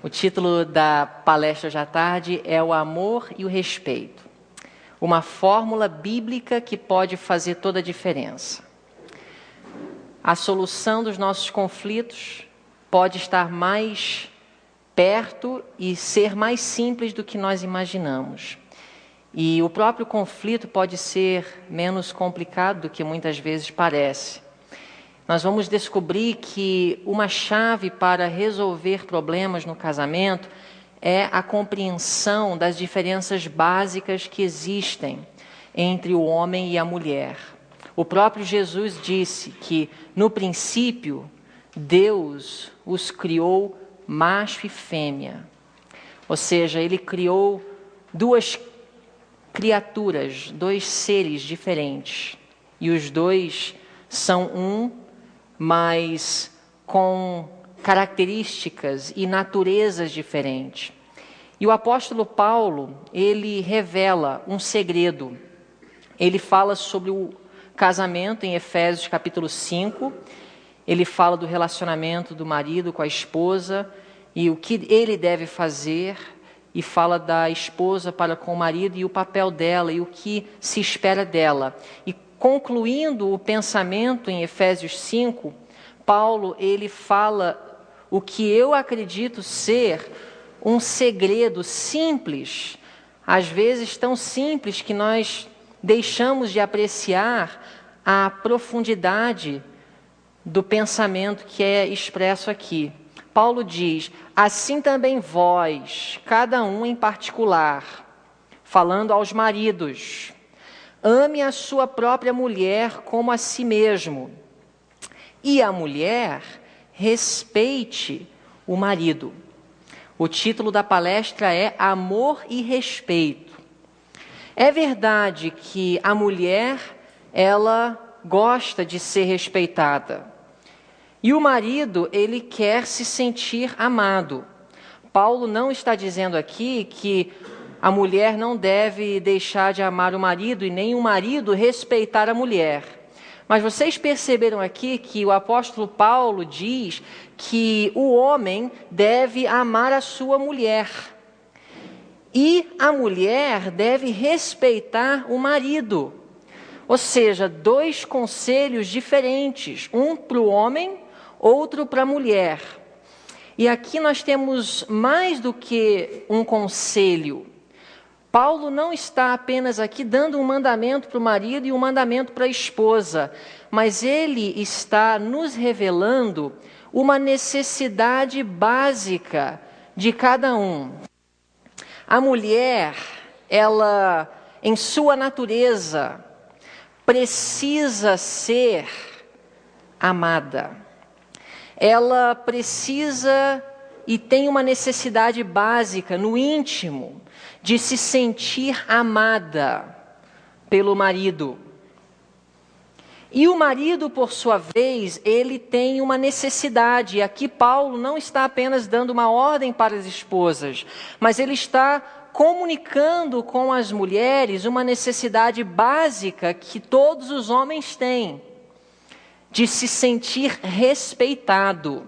O título da palestra hoje à tarde é O Amor e o Respeito. Uma fórmula bíblica que pode fazer toda a diferença. A solução dos nossos conflitos pode estar mais perto e ser mais simples do que nós imaginamos. E o próprio conflito pode ser menos complicado do que muitas vezes parece. Nós vamos descobrir que uma chave para resolver problemas no casamento é a compreensão das diferenças básicas que existem entre o homem e a mulher. O próprio Jesus disse que, no princípio, Deus os criou macho e fêmea. Ou seja, Ele criou duas criaturas, dois seres diferentes. E os dois são um, mas com características e naturezas diferentes. E o apóstolo Paulo, ele revela um segredo. Ele fala sobre o casamento em Efésios capítulo 5, ele fala do relacionamento do marido com a esposa e o que ele deve fazer, e fala da esposa para com o marido e o papel dela e o que se espera dela. E concluindo o pensamento em Efésios 5, Paulo ele fala o que eu acredito ser um segredo simples, às vezes tão simples que nós deixamos de apreciar a profundidade do pensamento que é expresso aqui. Paulo diz: assim também vós, cada um em particular, falando aos maridos, ame a sua própria mulher como a si mesmo, e a mulher respeite o marido. O título da palestra é Amor e Respeito. É verdade que a mulher, ela gosta de ser respeitada. E o marido, ele quer se sentir amado. Paulo não está dizendo aqui que a mulher não deve deixar de amar o marido e nem o marido respeitar a mulher. Mas vocês perceberam aqui que o apóstolo Paulo diz que o homem deve amar a sua mulher. E a mulher deve respeitar o marido. Ou seja, dois conselhos diferentes, um para o homem, outro para a mulher. E aqui nós temos mais do que um conselho. Paulo não está apenas aqui dando um mandamento para o marido e um mandamento para a esposa, mas ele está nos revelando uma necessidade básica de cada um. A mulher, ela, em sua natureza, precisa ser amada. Ela precisa e tem uma necessidade básica no íntimo de se sentir amada pelo marido. E o marido, por sua vez, ele tem uma necessidade. E aqui Paulo não está apenas dando uma ordem para as esposas, mas ele está comunicando com as mulheres uma necessidade básica que todos os homens têm, de se sentir respeitado.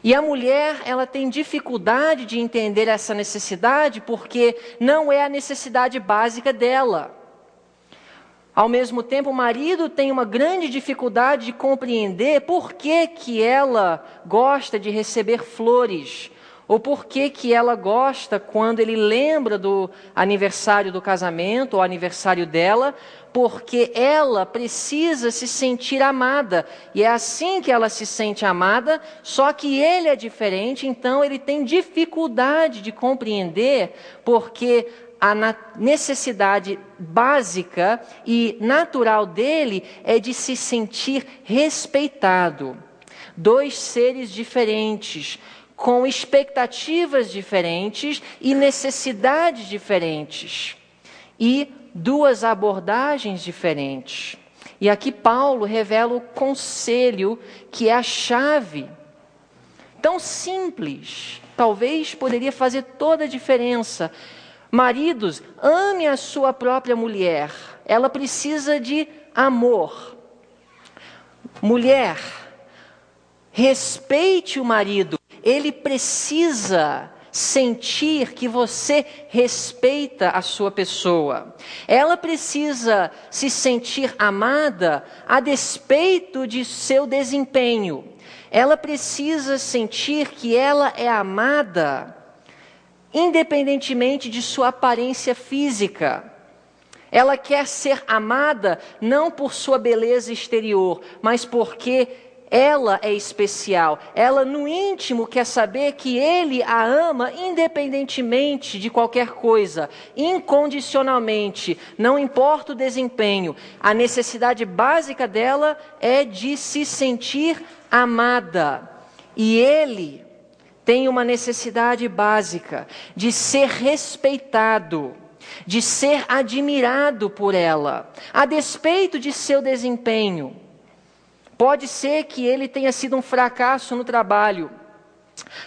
E a mulher, ela tem dificuldade de entender essa necessidade porque não é a necessidade básica dela. Ao mesmo tempo, o marido tem uma grande dificuldade de compreender por que ela gosta de receber flores, ou por que ela gosta quando ele lembra do aniversário do casamento, ou aniversário dela, porque ela precisa se sentir amada. E é assim que ela se sente amada, só que ele é diferente, então ele tem dificuldade de compreender porque a necessidade básica e natural dele é de se sentir respeitado. Dois seres diferentes, com expectativas diferentes e necessidades diferentes. E duas abordagens diferentes. E aqui Paulo revela o conselho que é a chave. Tão simples, talvez poderia fazer toda a diferença. Maridos, ame a sua própria mulher. Ela precisa de amor. Mulher, respeite o marido. ele precisa sentir que você respeita a sua pessoa. Ela precisa se sentir amada a despeito de seu desempenho. Ela precisa sentir que ela é amada independentemente de sua aparência física. Ela quer ser amada não por sua beleza exterior, mas porque ela é especial. Ela no íntimo quer saber que ele a ama independentemente de qualquer coisa, incondicionalmente, não importa o desempenho. A necessidade básica dela é de se sentir amada. E ele tem uma necessidade básica de ser respeitado, de ser admirado por ela, a despeito de seu desempenho. Pode ser que ele tenha sido um fracasso no trabalho.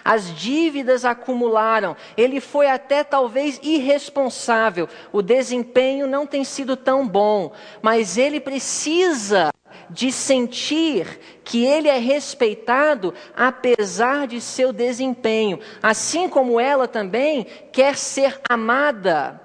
As dívidas acumularam. Ele foi até talvez irresponsável. O desempenho não tem sido tão bom. Mas ele precisa de sentir que ele é respeitado apesar de seu desempenho. Assim como ela também quer ser amada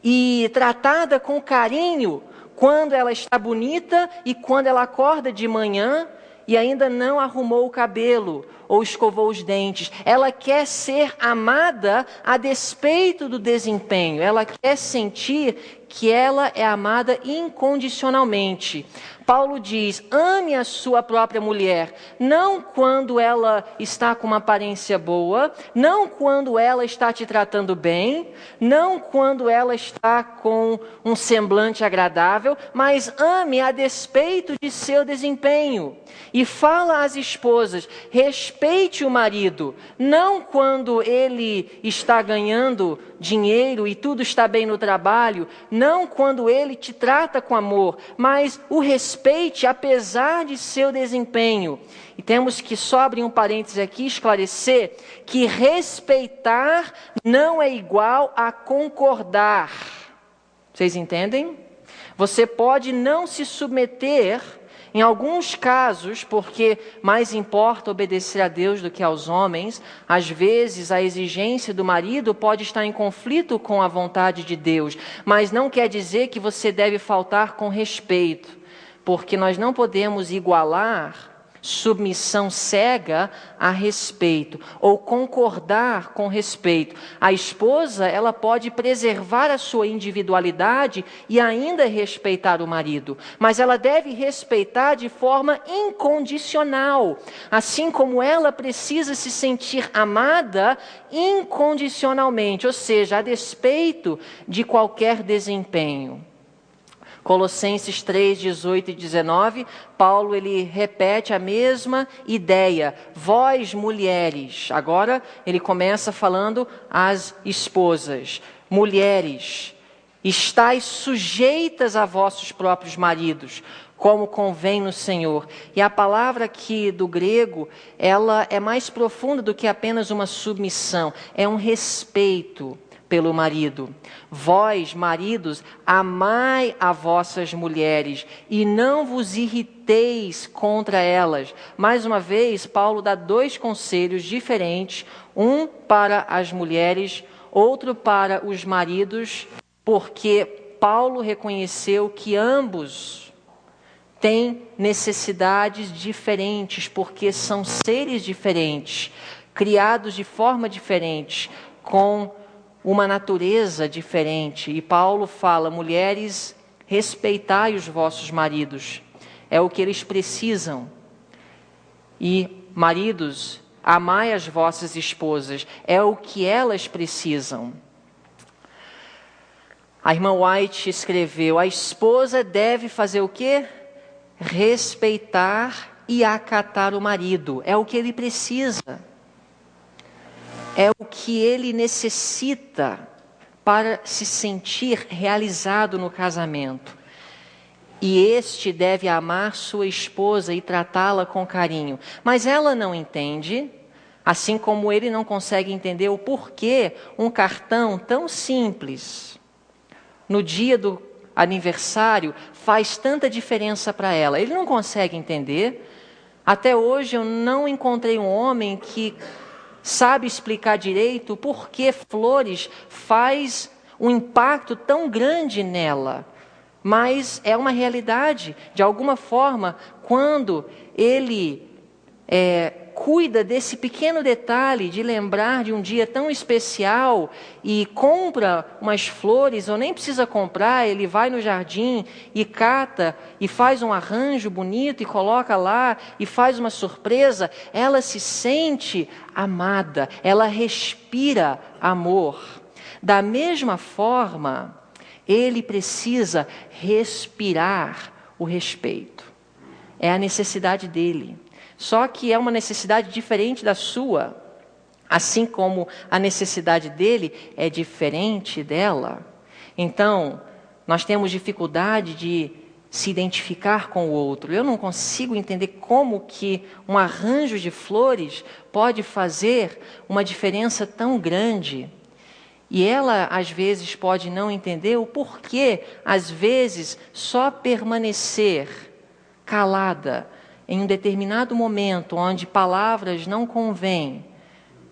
e tratada com carinho quando ela está bonita e quando ela acorda de manhã e ainda não arrumou o cabelo ou escovou os dentes. Ela quer ser amada a despeito do desempenho. Ela quer sentir que ela é amada incondicionalmente. Paulo diz: ame a sua própria mulher, não quando ela está com uma aparência boa, não quando ela está te tratando bem, não quando ela está com um semblante agradável, mas ame a despeito de seu desempenho. E fala às esposas: respeite o marido, não quando ele está ganhando dinheiro e tudo está bem no trabalho, não quando ele te trata com amor, mas o respeite apesar de seu desempenho. E temos que, só abrir um parênteses aqui, esclarecer que respeitar não é igual a concordar. Vocês entendem? Você pode não se submeter em alguns casos, porque mais importa obedecer a Deus do que aos homens. Às vezes a exigência do marido pode estar em conflito com a vontade de Deus, mas não quer dizer que você deve faltar com respeito, porque nós não podemos igualar submissão cega a respeito, ou concordar com respeito. A esposa, ela pode preservar a sua individualidade e ainda respeitar o marido, mas ela deve respeitar de forma incondicional, assim como ela precisa se sentir amada incondicionalmente, ou seja, a despeito de qualquer desempenho. Colossenses 3, 18 e 19, Paulo ele repete a mesma ideia. Vós, mulheres, agora ele começa falando às esposas. Mulheres, estais sujeitas a vossos próprios maridos, como convém no Senhor. E a palavra aqui do grego, ela é mais profunda do que apenas uma submissão, é um respeito pelo marido. Vós, maridos, amai a vossas mulheres e não vos irriteis contra elas. Mais uma vez, Paulo dá dois conselhos diferentes, um para as mulheres, outro para os maridos, porque Paulo reconheceu que ambos têm necessidades diferentes, porque são seres diferentes, criados de forma diferente, com uma natureza diferente. E Paulo fala: mulheres, respeitai os vossos maridos, é o que eles precisam. E maridos, amai as vossas esposas, é o que elas precisam. A irmã White escreveu: a esposa deve fazer o quê? Respeitar e acatar o marido, é o que ele precisa. É o que ele necessita para se sentir realizado no casamento. E este deve amar sua esposa e tratá-la com carinho. Mas ela não entende, assim como ele não consegue entender o porquê um cartão tão simples, no dia do aniversário, faz tanta diferença para ela. Ele não consegue entender. Até hoje eu não encontrei um homem que sabe explicar direito por que flores faz um impacto tão grande nela. Mas é uma realidade. De alguma forma, quando ele cuida desse pequeno detalhe de lembrar de um dia tão especial e compra umas flores, ou nem precisa comprar, ele vai no jardim e cata e faz um arranjo bonito e coloca lá e faz uma surpresa, ela se sente amada, ela respira amor. Da mesma forma, ele precisa respirar o respeito. É a necessidade dele. Só que é uma necessidade diferente da sua. Assim como a necessidade dele é diferente dela. Então, nós temos dificuldade de se identificar com o outro. Eu não consigo entender como que um arranjo de flores pode fazer uma diferença tão grande. E ela, às vezes, pode não entender o porquê, às vezes, só permanecer calada em um determinado momento onde palavras não convêm,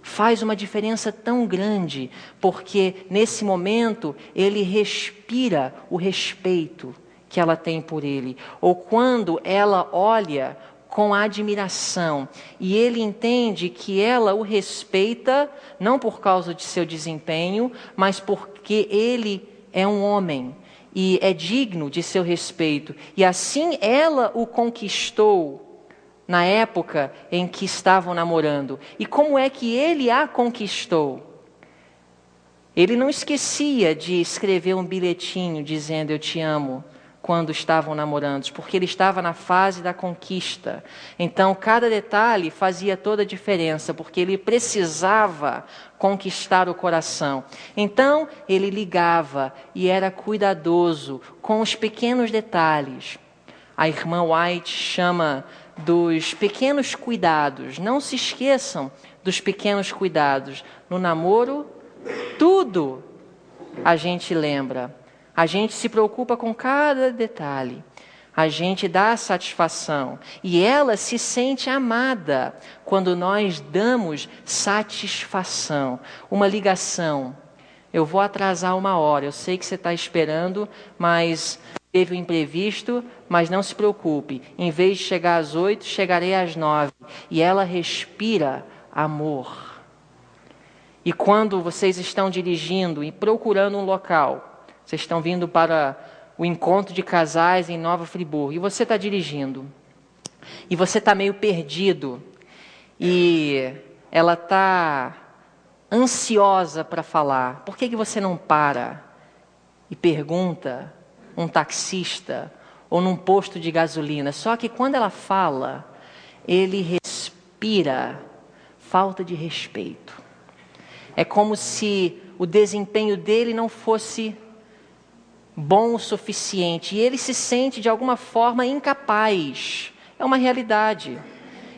faz uma diferença tão grande, porque nesse momento ele respira o respeito que ela tem por ele. Ou quando ela olha com admiração e ele entende que ela o respeita, não por causa de seu desempenho, mas porque ele é um homem e é digno de seu respeito. E assim ela o conquistou na época em que estavam namorando. E como é que ele a conquistou? Ele não esquecia de escrever um bilhetinho dizendo eu te amo quando estavam namorando, porque ele estava na fase da conquista. Então, cada detalhe fazia toda a diferença, porque ele precisava conquistar o coração. Então, ele ligava e era cuidadoso com os pequenos detalhes. A irmã White chama dos pequenos cuidados. Não se esqueçam dos pequenos cuidados. No namoro, tudo a gente lembra. A gente se preocupa com cada detalhe. A gente dá satisfação. E ela se sente amada quando nós damos satisfação. Uma ligação. Eu vou atrasar 1 hora. Eu sei que você está esperando, mas teve um imprevisto, mas não se preocupe. Em vez de chegar às 8, chegarei às 9. E ela respira amor. E quando vocês estão dirigindo e procurando um local, vocês estão vindo para o encontro de casais em Nova Friburgo, e você está dirigindo, e você está meio perdido, e ela está ansiosa para falar. Por que você não para e pergunta um taxista ou num posto de gasolina? Só que quando ela fala, ele respira falta de respeito. É como se o desempenho dele não fosse bom o suficiente. E ele se sente, de alguma forma, incapaz. É uma realidade.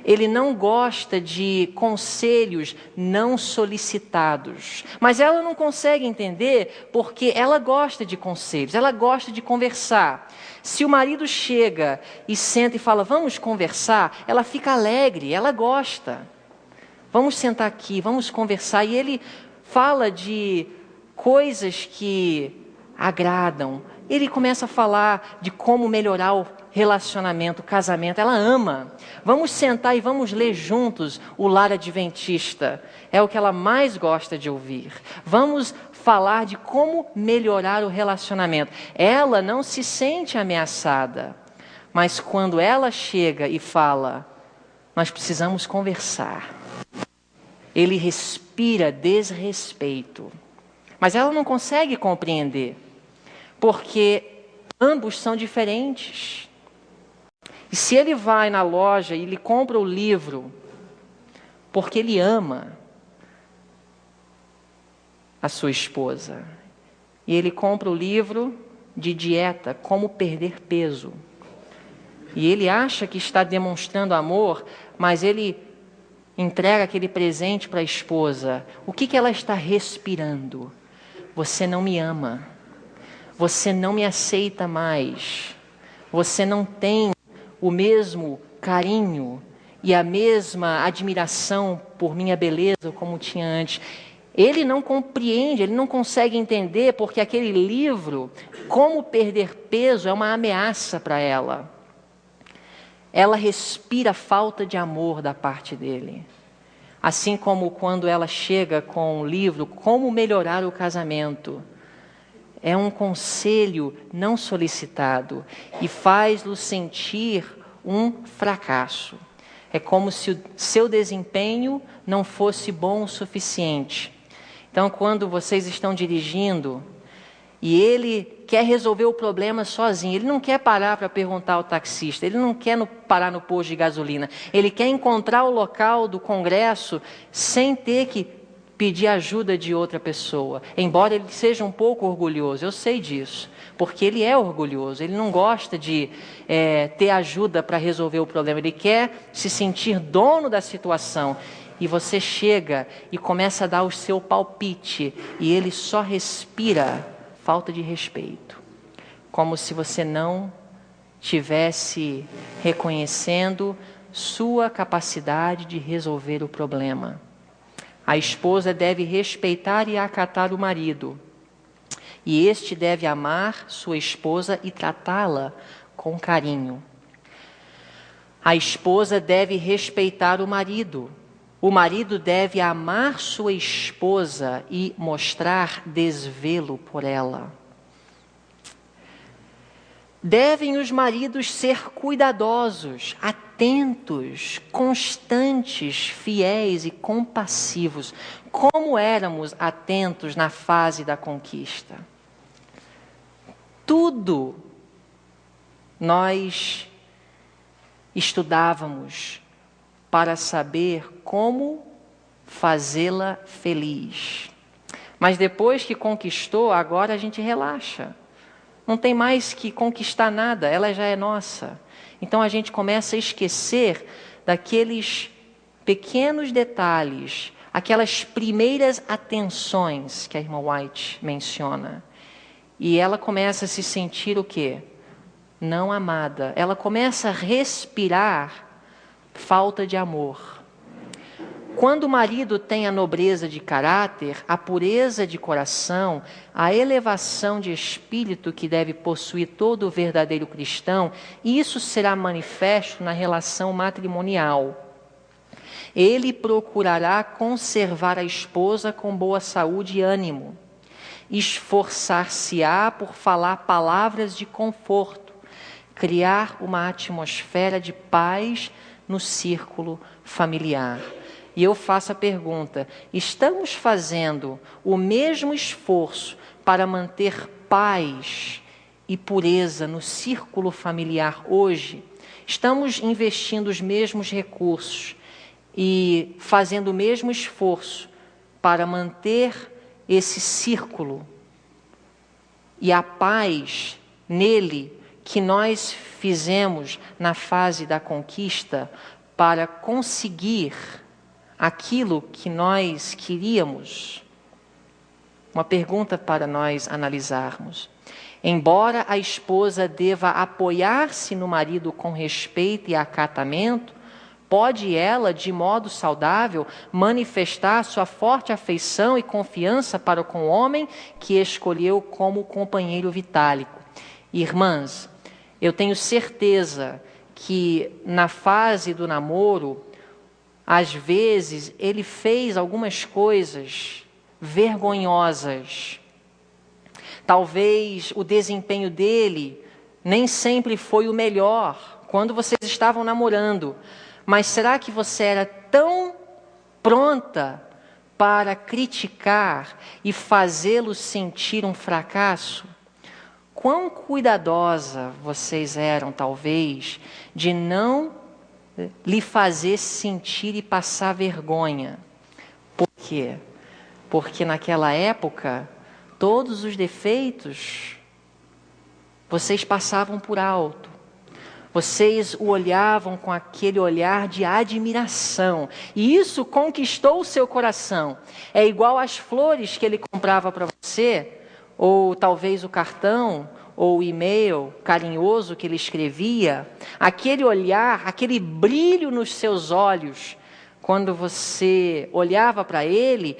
Ele não gosta de conselhos não solicitados. Mas ela não consegue entender porque ela gosta de conselhos, ela gosta de conversar. Se o marido chega e senta e fala, vamos conversar, ela fica alegre, ela gosta. Vamos sentar aqui, vamos conversar. E ele fala de coisas que agradam. Ele começa a falar de como melhorar o relacionamento, o casamento. Ela ama. Vamos sentar e vamos ler juntos o Lar Adventista. É o que ela mais gosta de ouvir. Vamos falar de como melhorar o relacionamento. Ela não se sente ameaçada. Mas quando ela chega e fala, nós precisamos conversar, ele respira desrespeito. Mas ela não consegue compreender, porque ambos são diferentes. E se ele vai na loja e ele compra o livro, porque ele ama a sua esposa, e ele compra o livro de dieta, como perder peso, e ele acha que está demonstrando amor, mas ele entrega aquele presente para a esposa, o que ela está respirando? Você não me ama. Você não me aceita mais. Você não tem o mesmo carinho. e a mesma admiração por minha beleza como tinha antes. Ele não compreende, ele não consegue entender, porque aquele livro, Como Perder Peso, é uma ameaça para ela. Ela respira falta de amor da parte dele. Assim como quando ela chega com o livro Como Melhorar o Casamento. É um conselho não solicitado e faz-lo sentir um fracasso. É como se o seu desempenho não fosse bom o suficiente. Então, quando vocês estão dirigindo e ele quer resolver o problema sozinho, ele não quer parar para perguntar ao taxista, ele não quer parar no posto de gasolina, ele quer encontrar o local do congresso sem ter que pedir ajuda de outra pessoa, embora ele seja um pouco orgulhoso, eu sei disso, porque ele é orgulhoso, ele não gosta de ter ajuda para resolver o problema, ele quer se sentir dono da situação. E você chega e começa a dar o seu palpite, e ele só respira falta de respeito, como se você não tivesse reconhecendo sua capacidade de resolver o problema. A esposa deve respeitar e acatar o marido, e este deve amar sua esposa e tratá-la com carinho. A esposa deve respeitar o marido deve amar sua esposa e mostrar desvelo por ela. Devem os maridos ser cuidadosos, atentos, constantes, fiéis e compassivos, como éramos atentos na fase da conquista. Tudo nós estudávamos para saber como fazê-la feliz. Mas depois que conquistou, agora a gente relaxa. Não tem mais que conquistar nada, ela já é nossa. Então a gente começa a esquecer daqueles pequenos detalhes, aquelas primeiras atenções que a irmã White menciona. E ela começa a se sentir o quê? Não amada. Ela começa a respirar falta de amor. Quando o marido tem a nobreza de caráter, a pureza de coração, a elevação de espírito que deve possuir todo o verdadeiro cristão, isso será manifesto na relação matrimonial. Ele procurará conservar a esposa com boa saúde e ânimo, esforçar-se-á por falar palavras de conforto, criar uma atmosfera de paz no círculo familiar. E eu faço a pergunta: estamos fazendo o mesmo esforço para manter paz e pureza no círculo familiar hoje? Estamos investindo os mesmos recursos e fazendo o mesmo esforço para manter esse círculo e a paz nele que nós fizemos na fase da conquista para conseguir aquilo que nós queríamos? Uma pergunta para nós analisarmos. Embora a esposa deva apoiar-se no marido com respeito e acatamento, pode ela, de modo saudável, manifestar sua forte afeição e confiança para com o homem que escolheu como companheiro vitálico. Irmãs, eu tenho certeza que na fase do namoro, às vezes, ele fez algumas coisas vergonhosas. Talvez o desempenho dele nem sempre foi o melhor quando vocês estavam namorando. Mas será que você era tão pronta para criticar e fazê-lo sentir um fracasso? Quão cuidadosa vocês eram, talvez, de não lhe fazer sentir e passar vergonha. Por quê? Porque naquela época, todos os defeitos vocês passavam por alto. Vocês o olhavam com aquele olhar de admiração. E isso conquistou o seu coração. É igual às flores que ele comprava para você, ou talvez o cartão, ou e-mail carinhoso que ele escrevia, aquele olhar, aquele brilho nos seus olhos, quando você olhava para ele,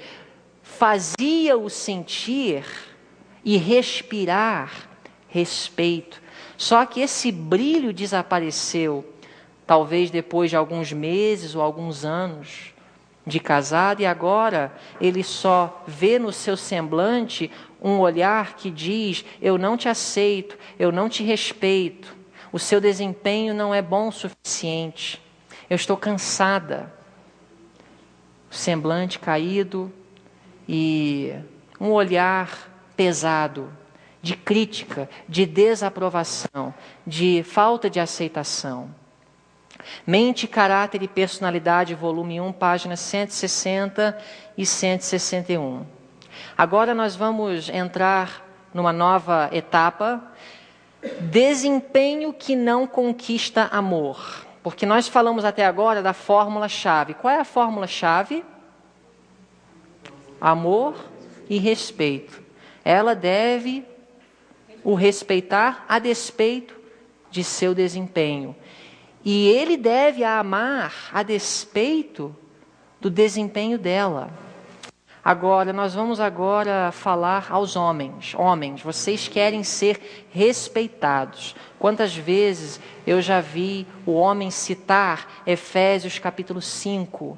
fazia-o sentir e respirar respeito. Só que esse brilho desapareceu, talvez depois de alguns meses ou alguns anos de casado, e agora ele só vê no seu semblante um olhar que diz: eu não te aceito, eu não te respeito, o seu desempenho não é bom o suficiente, eu estou cansada. O semblante caído e um olhar pesado, de crítica, de desaprovação, de falta de aceitação. Mente, Caráter e Personalidade, volume 1, páginas 160 e 161. Agora nós vamos entrar numa nova etapa, desempenho que não conquista amor. Porque nós falamos até agora da fórmula-chave. Qual é a fórmula-chave? Amor e respeito. Ela deve o respeitar a despeito de seu desempenho. E ele deve a amar a despeito do desempenho dela. Agora, nós vamos falar aos homens. Homens, vocês querem ser respeitados. Quantas vezes eu já vi o homem citar Efésios capítulo 5,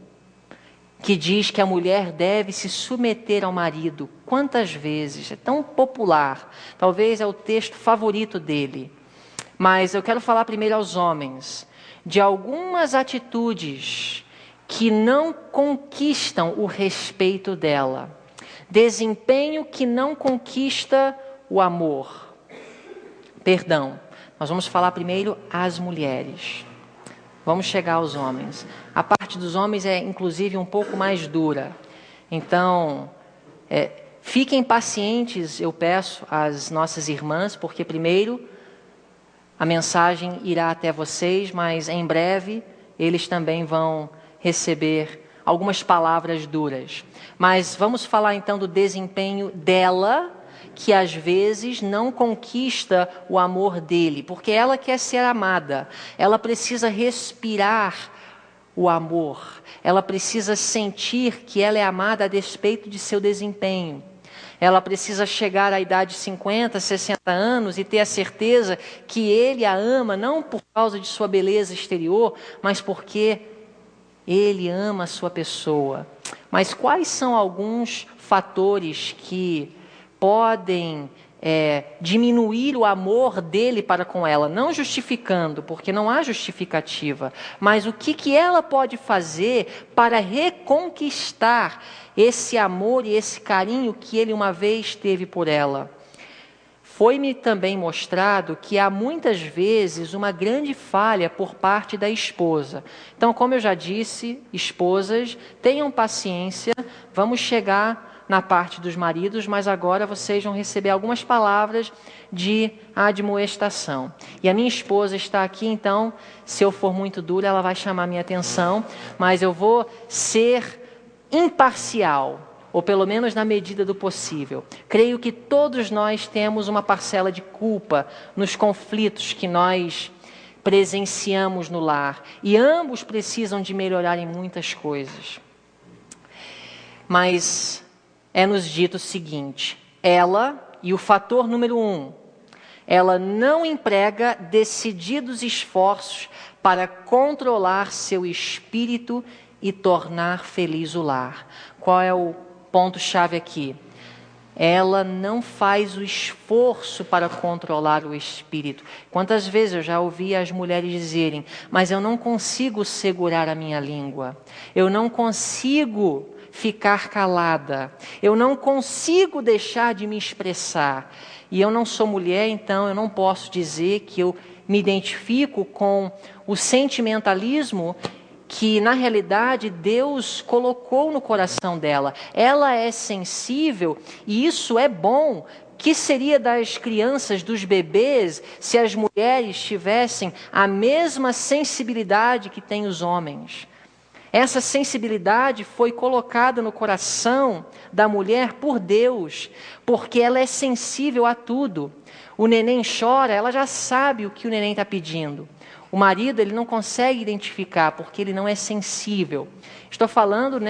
que diz que a mulher deve se submeter ao marido. Quantas vezes? É tão popular. Talvez é o texto favorito dele. Mas eu quero falar primeiro aos homens de algumas atitudes que não conquistam o respeito dela. Desempenho que não conquista o amor. Perdão, nós vamos falar primeiro às mulheres. Vamos chegar aos homens. A parte dos homens é, inclusive, um pouco mais dura. Então, fiquem pacientes, eu peço, às nossas irmãs, porque primeiro a mensagem irá até vocês, mas em breve eles também vão receber algumas palavras duras. Mas vamos falar então do desempenho dela, que às vezes não conquista o amor dele, porque ela quer ser amada, ela precisa respirar o amor, ela precisa sentir que ela é amada a despeito de seu desempenho. Ela precisa chegar à idade de 50, 60 anos e ter a certeza que ele a ama, não por causa de sua beleza exterior, mas porque ele ama a sua pessoa. Mas quais são alguns fatores que podem diminuir o amor dele para com ela? Não justificando, porque não há justificativa, mas o que ela pode fazer para reconquistar esse amor e esse carinho que ele uma vez teve por ela? Foi-me também mostrado que há muitas vezes uma grande falha por parte da esposa. Então, como eu já disse, esposas, tenham paciência, vamos chegar na parte dos maridos, mas agora vocês vão receber algumas palavras de admoestação. E a minha esposa está aqui, então, se eu for muito dura, ela vai chamar minha atenção, mas eu vou ser imparcial, ou pelo menos na medida do possível. Creio que todos nós temos uma parcela de culpa nos conflitos que nós presenciamos no lar, e ambos precisam de melhorar em muitas coisas. Mas é-nos dito o seguinte: ela, e o fator número 1, ela não emprega decididos esforços para controlar seu espírito e tornar feliz o lar. Qual é o ponto-chave aqui? Ela não faz o esforço para controlar o espírito. Quantas vezes eu já ouvi as mulheres dizerem: mas eu não consigo segurar a minha língua, eu não consigo ficar calada, eu não consigo deixar de me expressar. E eu não sou mulher, então eu não posso dizer que eu me identifico com o sentimentalismo que na realidade Deus colocou no coração dela. Ela é sensível e isso é bom. Que seria das crianças, dos bebês, se as mulheres tivessem a mesma sensibilidade que têm os homens? Essa sensibilidade foi colocada no coração da mulher por Deus, porque ela é sensível a tudo. O neném chora, ela já sabe o que o neném está pedindo. O marido, ele não consegue identificar, porque ele não é sensível. Estou falando,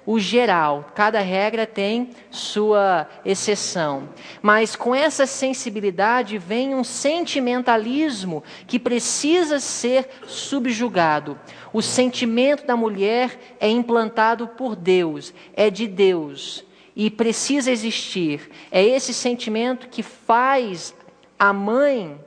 o geral. Cada regra tem sua exceção. Mas com essa sensibilidade vem um sentimentalismo que precisa ser subjugado. O sentimento da mulher é implantado por Deus, é de Deus e precisa existir. É esse sentimento que faz a mãe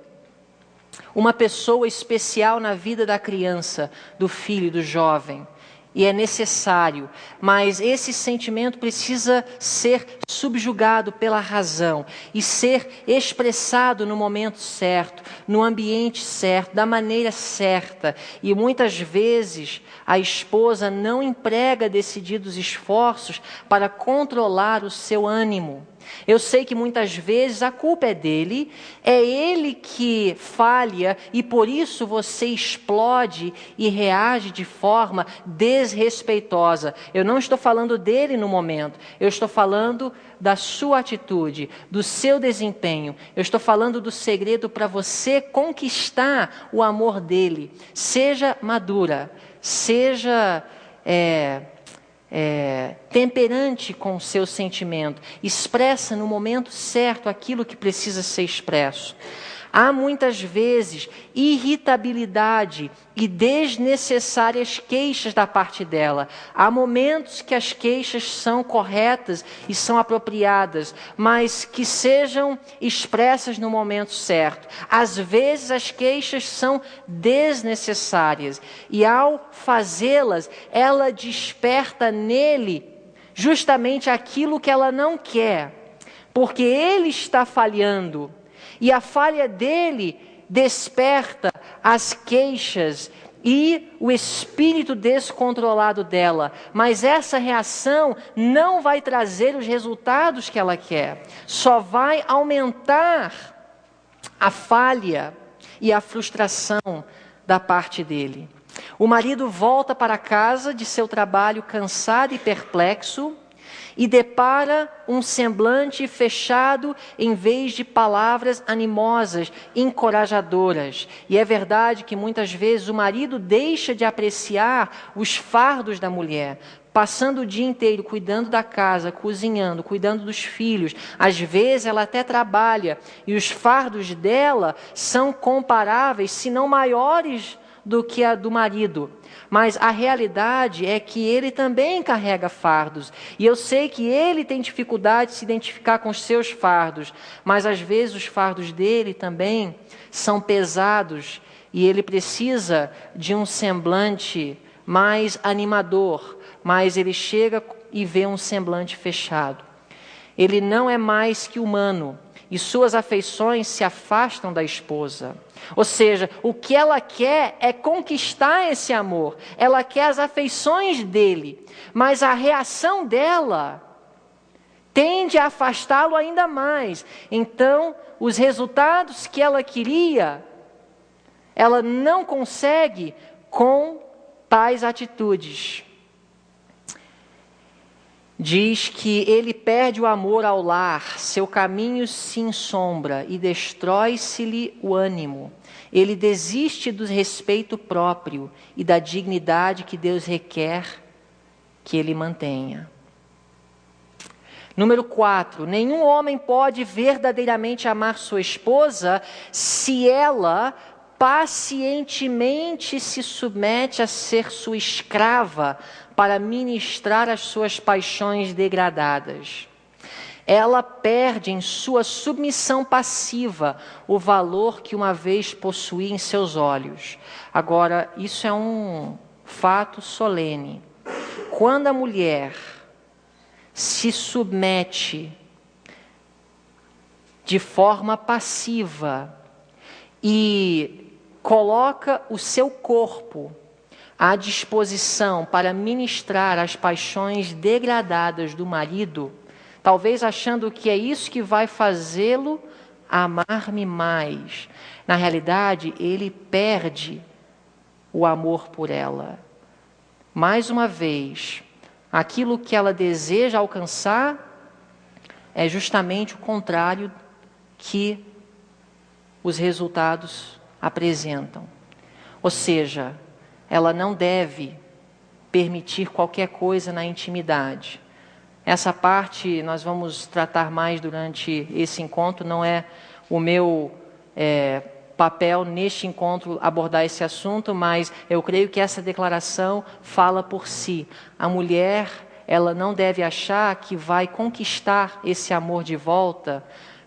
uma pessoa especial na vida da criança, do filho, do jovem. E é necessário, mas esse sentimento precisa ser subjugado pela razão e ser expressado no momento certo, no ambiente certo, da maneira certa. E muitas vezes a esposa não emprega decididos esforços para controlar o seu ânimo. Eu sei que muitas vezes a culpa é dele, é ele que falha e por isso você explode e reage de forma desrespeitosa. Eu não estou falando dele no momento, eu estou falando da sua atitude, do seu desempenho. Eu estou falando do segredo para você conquistar o amor dele. Seja madura, seja temperante com o seu sentimento, expressa no momento certo aquilo que precisa ser expresso. Há muitas vezes irritabilidade e desnecessárias queixas da parte dela. Há momentos que as queixas são corretas e são apropriadas, mas que sejam expressas no momento certo. Às vezes as queixas são desnecessárias e ao fazê-las, ela desperta nele justamente aquilo que ela não quer, porque ele está falhando. E a falha dele desperta as queixas e o espírito descontrolado dela. Mas essa reação não vai trazer os resultados que ela quer. Só vai aumentar a falha e a frustração da parte dele. O marido volta para casa de seu trabalho cansado e perplexo, e depara um semblante fechado em vez de palavras animosas, encorajadoras. E é verdade que muitas vezes o marido deixa de apreciar os fardos da mulher, passando o dia inteiro cuidando da casa, cozinhando, cuidando dos filhos. Às vezes ela até trabalha e os fardos dela são comparáveis, se não maiores, do que a do marido. Mas a realidade é que ele também carrega fardos. E eu sei que ele tem dificuldade de se identificar com os seus fardos. Mas às vezes os fardos dele também são pesados. E ele precisa de um semblante mais animador. Mas ele chega e vê um semblante fechado. Ele não é mais que humano. E suas afeições se afastam da esposa. Ou seja, o que ela quer é conquistar esse amor. Ela quer as afeições dele. Mas a reação dela tende a afastá-lo ainda mais. Então, os resultados que ela queria, ela não consegue com tais atitudes. Diz que ele perde o amor ao lar, seu caminho se ensombra e destrói-se-lhe o ânimo. Ele desiste do respeito próprio e da dignidade que Deus requer que ele mantenha. Número 4, nenhum homem pode verdadeiramente amar sua esposa se ela pacientemente se submete a ser sua escrava para ministrar as suas paixões degradadas. Ela perde em sua submissão passiva o valor que uma vez possuía em seus olhos. Agora, isso é um fato solene. Quando a mulher se submete de forma passiva e coloca o seu corpo à disposição para ministrar as paixões degradadas do marido, talvez achando que é isso que vai fazê-lo amar-me mais. Na realidade, ele perde o amor por ela. Mais uma vez, aquilo que ela deseja alcançar é justamente o contrário que os resultados apresentam. Ou seja, ela não deve permitir qualquer coisa na intimidade. Essa parte nós vamos tratar mais durante esse encontro, não é o meu papel neste encontro abordar esse assunto, mas eu creio que essa declaração fala por si. A mulher, ela não deve achar que vai conquistar esse amor de volta,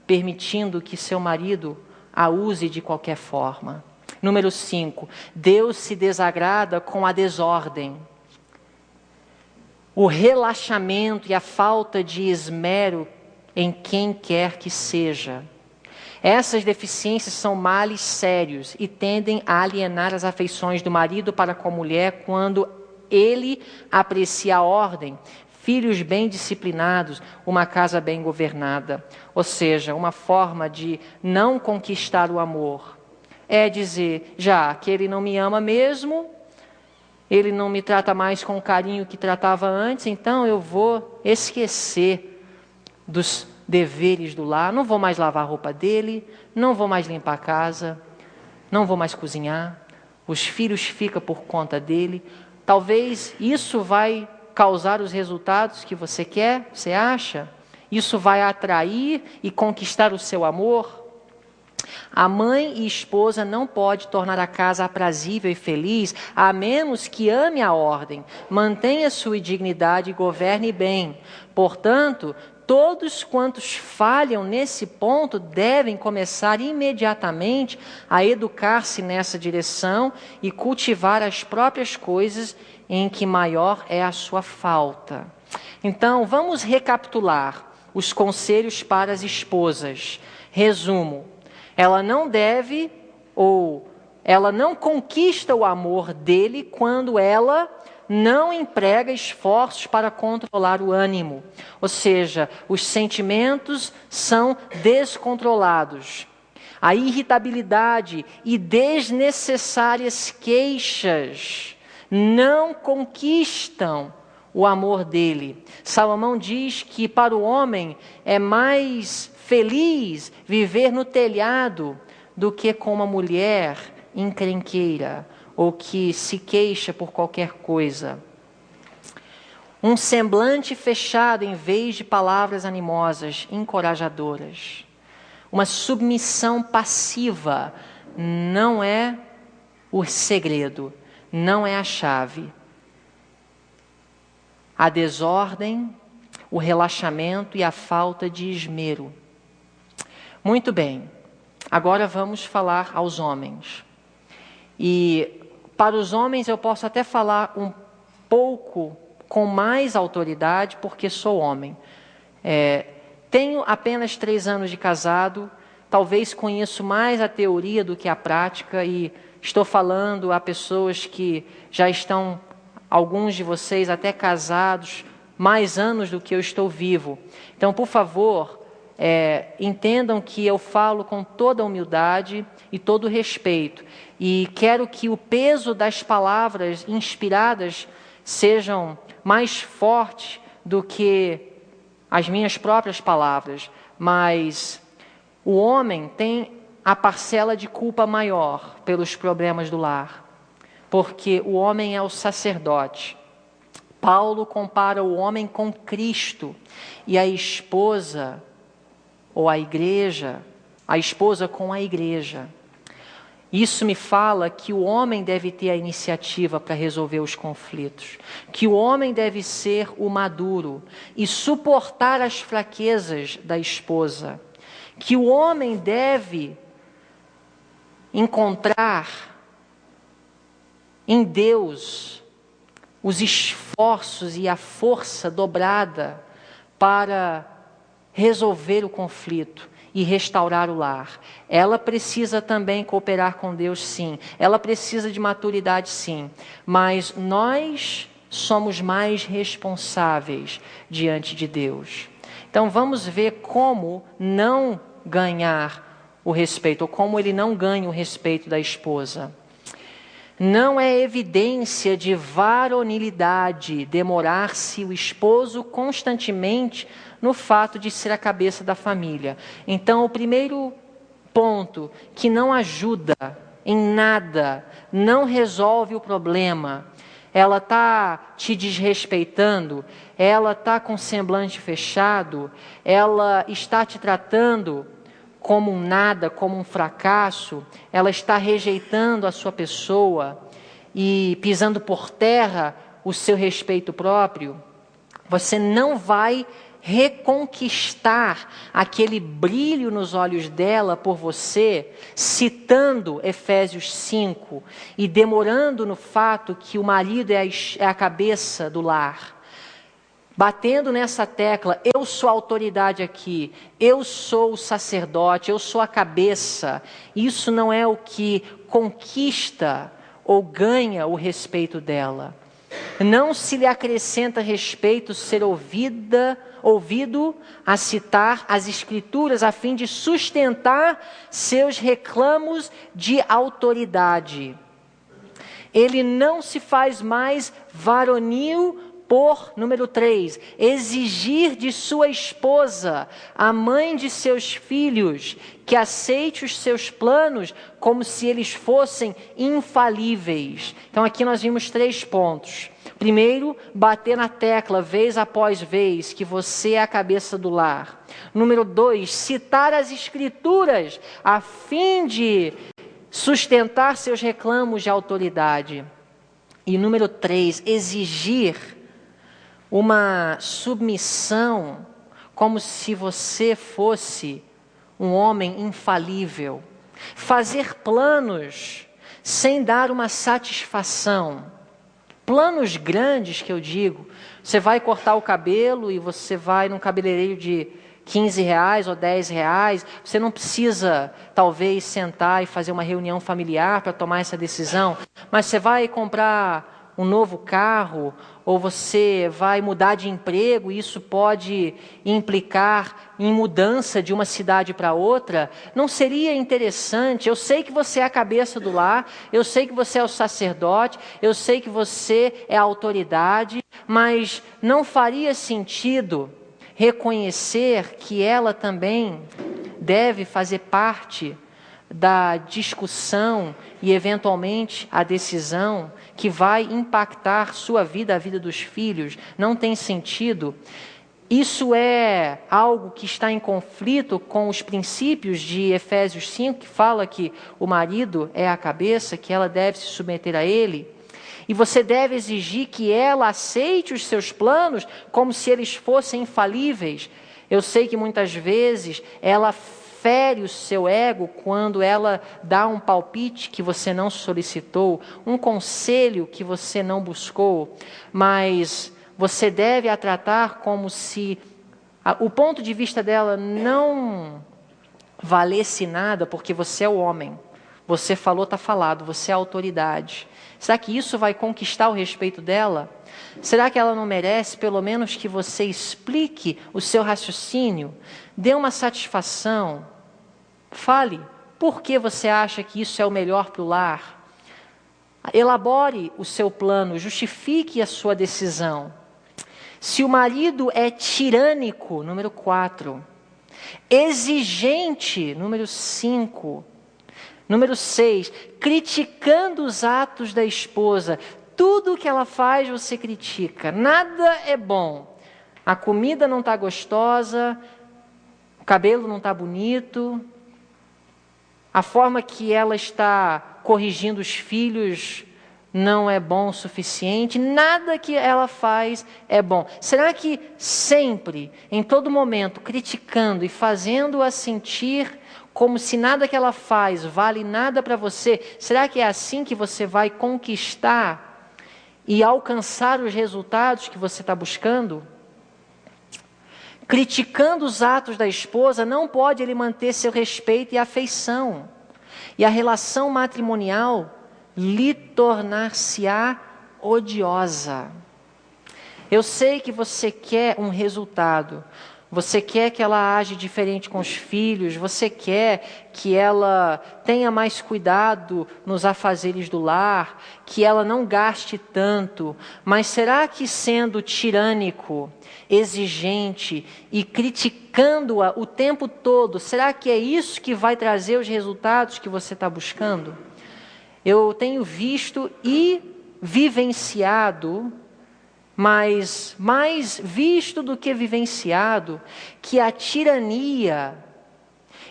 permitindo que seu marido a use de qualquer forma. Número 5, Deus se desagrada com a desordem. O relaxamento e a falta de esmero em quem quer que seja. Essas deficiências são males sérios e tendem a alienar as afeições do marido para com a mulher quando ele aprecia a ordem, filhos bem disciplinados, uma casa bem governada. Ou seja, uma forma de não conquistar o amor é dizer, já que ele não me ama mesmo, ele não me trata mais com o carinho que tratava antes, então eu vou esquecer dos deveres do lar, não vou mais lavar a roupa dele, não vou mais limpar a casa, não vou mais cozinhar, os filhos ficam por conta dele. Talvez isso vai causar os resultados que você quer, você acha? Isso vai atrair e conquistar o seu amor? A mãe e esposa não pode tornar a casa aprazível e feliz, a menos que ame a ordem, mantenha sua dignidade e governe bem. Portanto, todos quantos falham nesse ponto devem começar imediatamente a educar-se nessa direção e cultivar as próprias coisas em que maior é a sua falta. Então, vamos recapitular os conselhos para as esposas. Resumo: ela não deve ou ela não conquista o amor dele quando ela não emprega esforços para controlar o ânimo. Ou seja, os sentimentos são descontrolados. A irritabilidade e desnecessárias queixas não conquistam o amor dele. Salomão diz que para o homem é mais feliz viver no telhado do que com uma mulher encrenqueira ou que se queixa por qualquer coisa. Um semblante fechado em vez de palavras animosas, encorajadoras. Uma submissão passiva não é o segredo, não é a chave. A desordem, o relaxamento e a falta de esmero. Muito bem, agora vamos falar aos homens. E para os homens eu posso até falar um pouco com mais autoridade, porque sou homem. Tenho apenas 3 anos de casado, talvez conheço mais a teoria do que a prática, e estou falando a pessoas que já estão, alguns de vocês até casados, mais anos do que eu estou vivo. Então, por favor, entendam que eu falo com toda a humildade e todo o respeito. E quero que o peso das palavras inspiradas sejam mais fortes do que as minhas próprias palavras. Mas o homem tem a parcela de culpa maior pelos problemas do lar, porque o homem é o sacerdote. Paulo compara o homem com Cristo e a esposa ou a igreja, a esposa com a igreja. Isso me fala que o homem deve ter a iniciativa para resolver os conflitos, que o homem deve ser o maduro e suportar as fraquezas da esposa, que o homem deve encontrar em Deus os esforços e a força dobrada para resolver o conflito e restaurar o lar. Ela precisa também cooperar com Deus, sim. Ela precisa de maturidade, sim. Mas nós somos mais responsáveis diante de Deus. Então vamos ver como não ganhar o respeito, ou como ele não ganha o respeito da esposa. Não é evidência de varonilidade demorar-se o esposo constantemente no fato de ser a cabeça da família. Então, o primeiro ponto que não ajuda em nada, não resolve o problema, ela está te desrespeitando, ela está com semblante fechado, ela está te tratando como um nada, como um fracasso, ela está rejeitando a sua pessoa e pisando por terra o seu respeito próprio, você não vai reconquistar aquele brilho nos olhos dela por você, citando Efésios 5 e demorando no fato que o marido é a cabeça do lar. Batendo nessa tecla, eu sou a autoridade aqui, eu sou o sacerdote, eu sou a cabeça. Isso não é o que conquista ou ganha o respeito dela. Não se lhe acrescenta respeito ser ouvido a citar as Escrituras a fim de sustentar seus reclamos de autoridade. Ele não se faz mais varonil por, número 3, exigir de sua esposa, a mãe de seus filhos, que aceite os seus planos como se eles fossem infalíveis. Então aqui nós vimos 3 pontos. Primeiro, bater na tecla vez após vez que você é a cabeça do lar. Número 2, citar as Escrituras a fim de sustentar seus reclamos de autoridade. E número 3, exigir uma submissão como se você fosse um homem infalível. Fazer planos sem dar uma satisfação. Planos grandes que eu digo. Você vai cortar o cabelo e você vai num cabeleireiro de R$15 ou R$10. Você não precisa, talvez, sentar e fazer uma reunião familiar para tomar essa decisão. Mas você vai comprar um novo carro, ou você vai mudar de emprego, e isso pode implicar em mudança de uma cidade para outra. Não seria interessante? Eu sei que você é a cabeça do lar, eu sei que você é o sacerdote, eu sei que você é a autoridade, mas não faria sentido reconhecer que ela também deve fazer parte da discussão e eventualmente a decisão que vai impactar sua vida, a vida dos filhos? Não tem sentido. Isso é algo que está em conflito com os princípios de Efésios 5, que fala que o marido é a cabeça, que ela deve se submeter a ele. E você deve exigir que ela aceite os seus planos como se eles fossem infalíveis. Eu sei que muitas vezes ela fere o seu ego quando ela dá um palpite que você não solicitou, um conselho que você não buscou, mas você deve a tratar como se o ponto de vista dela não valesse nada, porque você é o homem. Você falou, está falado, você é a autoridade. Será que isso vai conquistar o respeito dela? Será que ela não merece, pelo menos, que você explique o seu raciocínio? Dê uma satisfação. Fale por que você acha que isso é o melhor para o lar. Elabore o seu plano, justifique a sua decisão. Se o marido é tirânico, número 4. Exigente, número 5. Número 6, criticando os atos da esposa. Tudo que ela faz você critica. Nada é bom. A comida não está gostosa, o cabelo não está bonito, a forma que ela está corrigindo os filhos não é bom o suficiente. Nada que ela faz é bom. Será que sempre, em todo momento, criticando e fazendo-a sentir como se nada que ela faz vale nada para você, será que é assim que você vai conquistar e alcançar os resultados que você está buscando? Criticando os atos da esposa, não pode ele manter seu respeito e afeição. E a relação matrimonial lhe tornar-se-á odiosa. Eu sei que você quer um resultado. Você quer que ela age diferente com os filhos, você quer que ela tenha mais cuidado nos afazeres do lar, que ela não gaste tanto, mas será que sendo tirânico, exigente e criticando-a o tempo todo, será que é isso que vai trazer os resultados que você está buscando? Eu tenho visto e vivenciado, mas mais visto do que vivenciado, que a tirania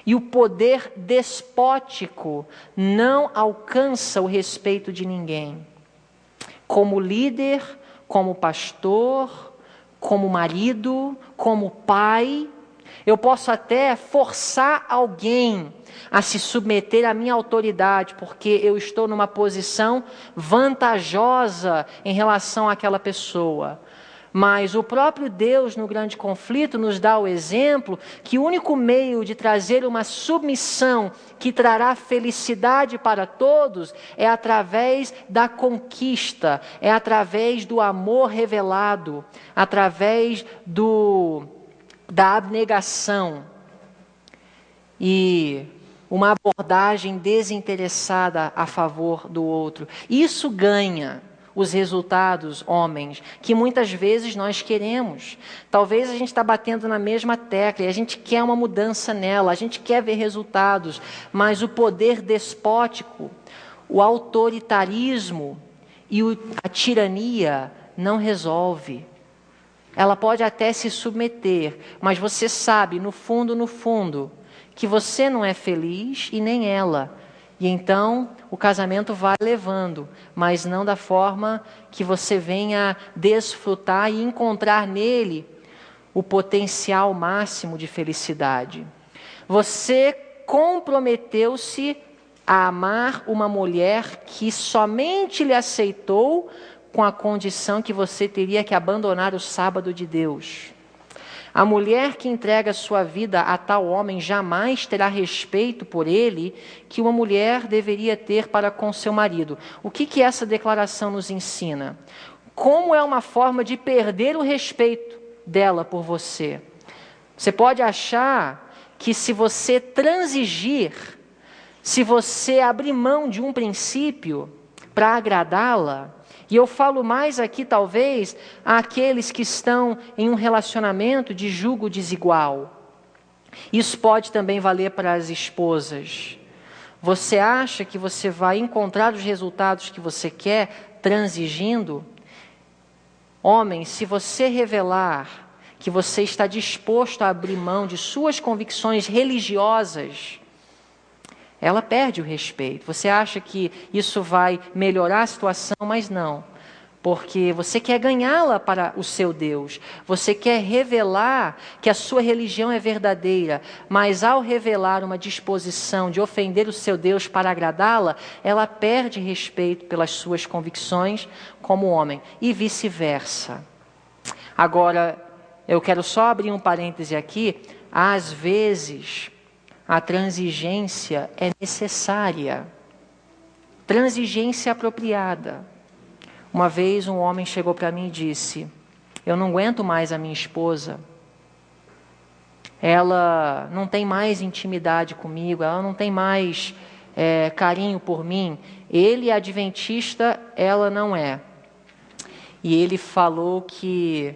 e o poder despótico não alcança o respeito de ninguém. Como líder, como pastor, como marido, como pai, eu posso até forçar alguém a se submeter à minha autoridade, porque eu estou numa posição vantajosa em relação àquela pessoa. Mas o próprio Deus, no grande conflito, nos dá o exemplo que o único meio de trazer uma submissão que trará felicidade para todos é através da conquista, é através do amor revelado, através da abnegação e uma abordagem desinteressada a favor do outro. Isso ganha os resultados, homens, que muitas vezes nós queremos. Talvez a gente está batendo na mesma tecla e a gente quer uma mudança nela, a gente quer ver resultados, mas o poder despótico, o autoritarismo e a tirania não resolve. Ela pode até se submeter, mas você sabe, no fundo, que você não é feliz e nem ela. E então o casamento vai levando, mas não da forma que você venha desfrutar e encontrar nele o potencial máximo de felicidade. Você comprometeu-se a amar uma mulher que somente lhe aceitou com a condição que você teria que abandonar o sábado de Deus. A mulher que entrega sua vida a tal homem jamais terá respeito por ele que uma mulher deveria ter para com seu marido. O que essa declaração nos ensina? Como é uma forma de perder o respeito dela por você. Você pode achar que se você transigir, se você abrir mão de um princípio para agradá-la, e eu falo mais aqui, talvez, àqueles que estão em um relacionamento de jugo desigual. Isso pode também valer para as esposas. Você acha que você vai encontrar os resultados que você quer transigindo? Homem, se você revelar que você está disposto a abrir mão de suas convicções religiosas, ela perde o respeito. Você acha que isso vai melhorar a situação, mas não. Porque você quer ganhá-la para o seu Deus. Você quer revelar que a sua religião é verdadeira. Mas ao revelar uma disposição de ofender o seu Deus para agradá-la, ela perde respeito pelas suas convicções como homem. E vice-versa. Agora, eu quero só abrir um parêntese aqui. Às vezes, a transigência é necessária. Transigência apropriada. Uma vez um homem chegou para mim e disse: eu não aguento mais a minha esposa. Ela não tem mais intimidade comigo, ela não tem mais carinho por mim. Ele é adventista, ela não é. E ele falou que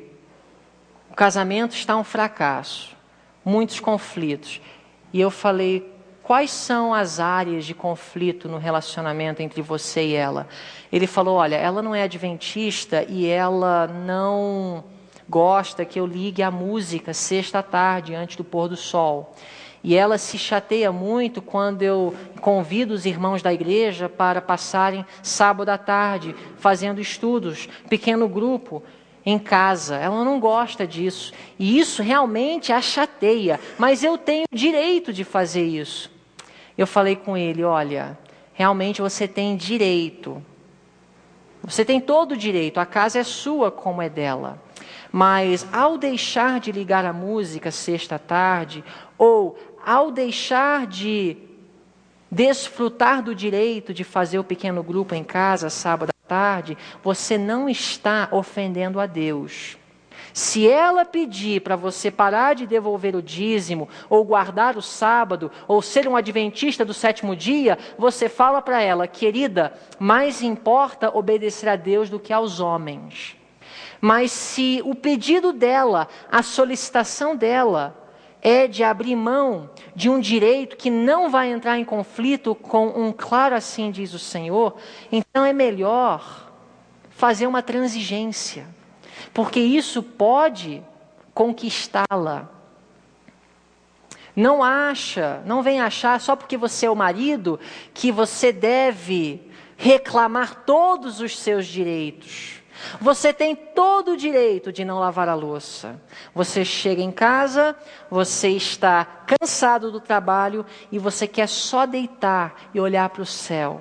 o casamento está um fracasso, muitos conflitos. E eu falei: quais são as áreas de conflito no relacionamento entre você e ela? Ele falou: olha, ela não é adventista e ela não gosta que eu ligue a música sexta à tarde, antes do pôr do sol. E ela se chateia muito quando eu convido os irmãos da igreja para passarem sábado à tarde, fazendo estudos, pequeno grupo, em casa. Ela não gosta disso. E isso realmente a chateia. Mas eu tenho direito de fazer isso. Eu falei com ele: olha, realmente você tem direito. Você tem todo o direito. A casa é sua como é dela. Mas ao deixar de ligar a música sexta à tarde, ou ao deixar de desfrutar do direito de fazer o pequeno grupo em casa sábado à tarde, você não está ofendendo a Deus. Se ela pedir para você parar de devolver o dízimo, ou guardar o sábado, ou ser um adventista do 7º dia, você fala para ela: querida, mais importa obedecer a Deus do que aos homens. Mas se o pedido dela, a solicitação dela, é de abrir mão de um direito que não vai entrar em conflito com um claro assim diz o Senhor, então é melhor fazer uma transigência, porque isso pode conquistá-la. Não vem achar só porque você é o marido que você deve reclamar todos os seus direitos. Você tem todo o direito de não lavar a louça. Você chega em casa, você está cansado do trabalho e você quer só deitar e olhar para o céu.